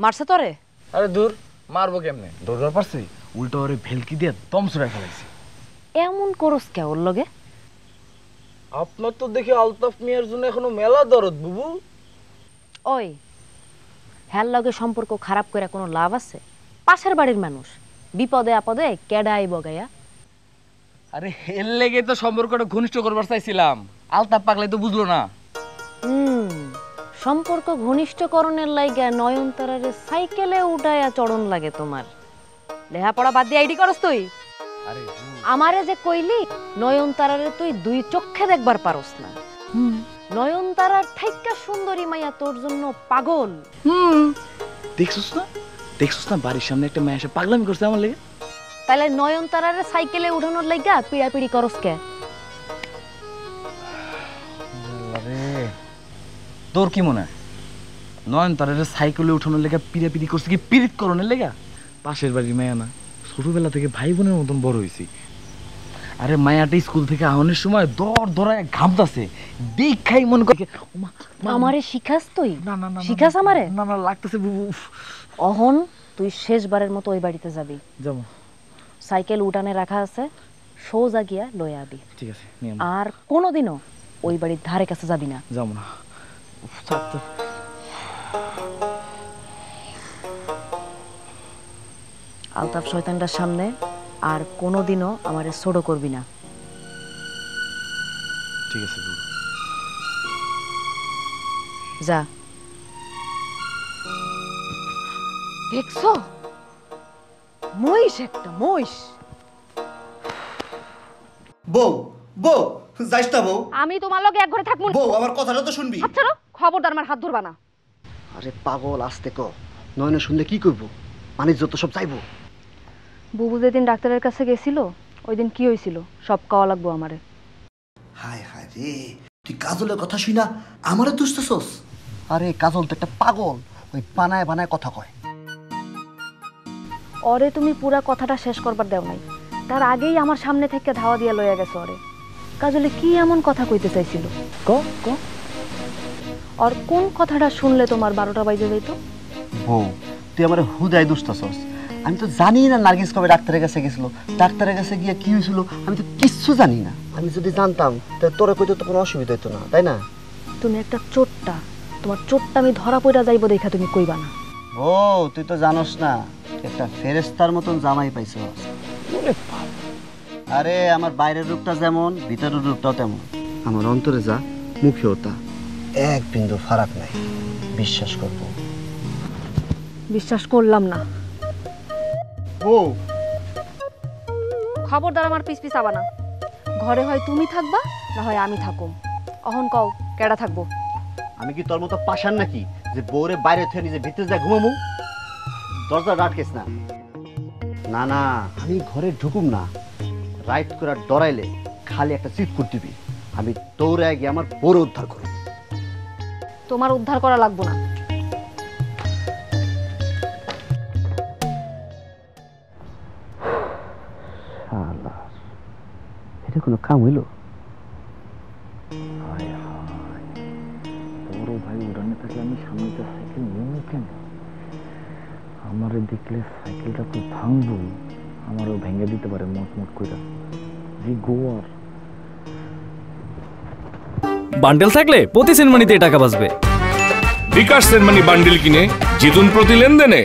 মারছে তোরে? আরে দূর, মারবো কেমনে? দৌড়ার পারছি, উল্টো ওরে ভেলকি দিয়ে দম ছুড়ে ফেলাইছি। এমন করস কে ওর লগে? আপনার তো দেখি আলতাফ মিয়ার জন্য এখনো মেলা দরদ বুবু। ওই হ্যার লগে সম্পর্ক খারাপ করে কোনো লাভ আছে? পাশের বাড়ির মানুষ, বিপদে আপদে কেডাই বগাইয়া। আরে এর লেগে তো সম্পর্কটা ঘনিষ্ঠ করবার চাইছিলাম, আলতাফ পাগলাই তো বুঝলো না। সম্পর্ক ঘনিষ্ঠকরণের লাইগা নয়নতারারে সাইকেলে উঠাইয়া চড়ন লাগে তোমার। লেহাপড়া বাদ দিয়ে আইডি করস তুই? আরে আমারে যে কইলি নয়নতারারে তুই দুই চোখে দেখবার পারস না। নয়নতারার ঠাইকা সুন্দরী মাইয়া তোর জন্য পাগল। দেখছস না বাড়ির সামনে একটা মেয়ে এসে পাগলামি করছে আমার লেগে। তাইলে নয়নতারারে সাইকেলে উঠানোর লাইগা পিড়াপিড়ি করস কে? আরে তোর কি মনে হয় নয়নতারারে সাইকেলে উঠানোর লেগে পিড়াপিড়ি করছে কি পিরিত করণের লেগা? পাশের বাড়ির মায়া না, ছোটবেলা থেকে ভাই বোনের মতন বড় হয়েছি। আরে মায়াটা স্কুল থেকে আহনের সময় দরায় ঘামতাছে, দেখাই মন করে আমারে শিখাস তুই? না না না শিখাস আমারে? না না লাগতেছে বুবু। অহন তুই শেষবারের মতো ওই বাড়িতে যাবি। যাবো। সাইকেল উঠানে রাখা আছে, সোজা গিয়া লয়ে আবি। ঠিক আছে, নিয়ম। আর কোনোদিনও ওই বাড়ির ধারে কাছে যাবি না। যাবো না। আলতাফ শয়তানটার সামনে আর কোনোদিনও আমারে ছোট করবি না। ঠিক আছে বুবু। যা। দেখছো, মহিষ একটা মহিষ। বউ বউ যাইস না বউ। আমি তোমার লগে এক ঘরে থাকবো না। বউ আমার কথাটা তো শুনবি। আচ্ছা খবরদার আমার হাত ধরবা না। আরে পাগল, আস্তে ক। নয়নে শুনলে কি করব? মানিজ্য তো সব চাইবো। বুবু যেদিন ডাক্তারের কাছে গেছিল ওই দিন কি হয়েছিল সব কওয়া লাগবো আমারে। হায় হায় রে, তুই কাজলের কথা শুই না আমারে দুষ্টছস? আরে কাজল তো একটা পাগল, ওই বানায় বানায় কথা কয়। ওরে তুমি পুরা কথাটা শেষ করবার দেও নাই, তার আগেই আমার সামনে থেকে ধাওয়া দিয়া লইয়া গেছে ওরে। কাজলে কি এমন কথা কইতে চাইছিল? ক ক আর কোন কথাটা শুনলে তোমার 12টা বাজে যাইতো? বউ তুই আমার হুদায় দুষ্টছস। আমি তো জানি না নার্গিস কবে ডাক্তারের কাছে গেছিল, ডাক্তারের কাছে গিয়ে কি হয়েছিল আমি তো কিচ্ছু জানি না। আমি যদি জানতাম তাহলে তোরে কইতে তো কোনো অসুবিধা হতো না, তাই না? তুমি একটা চোট্টা, তোমার চোট্টা আমি ধরা পড়া যাইবো দেখা তুমি কইবা না। ও তুই তো জানোস না, একটা ফেরেশতার মতন জামাই পাইছস। আরে আমার বাইরের রূপটা যেমন ভিতরের রূপটাও তেমন। আমার অন্তরে যা মুখেও তা, এক বিন্দু ফারাক নাই। বিশ্বাস করব। বিশ্বাস করলাম না। ও খবরদার আমার পিছ পিছ আবা না। ঘরে হয় তুমি থাকবা না হয় আমি থাকুম। অহন কও কেডা থাকবো? আমি কি তোর মতো পাশান নাকি যে বউরে বাইরে থেকে নিজে ভিতরে যা ঘুমামু? দরজা আটকেস না। না না, আমি ঘরে ঢুকুম না। রাইট করে ডরাইলে খালি একটা চিৎকুর দিবি, আমি দৌড়ে গিয়ে আমার বউরে উদ্ধার করব। তোমার উদ্ধার করা লাগবো না। এটা কোনো কাম হইল? বড় ভাই উড়ানে থাকলে আমি সামনে সাইকেল নিয়ে কেন? আমারে দেখলে সাইকেলটা তো ভাঙবই, আমারও ভেঙে দিতে পারে মট করে। যে গোয়ার বান্ডেল থাকলে প্রতি সেনমানিতে টাকা বাঁচবে। বিকাশ সেনমানি বান্ডেল কিনে জিতুন প্রতি লেনদেনে।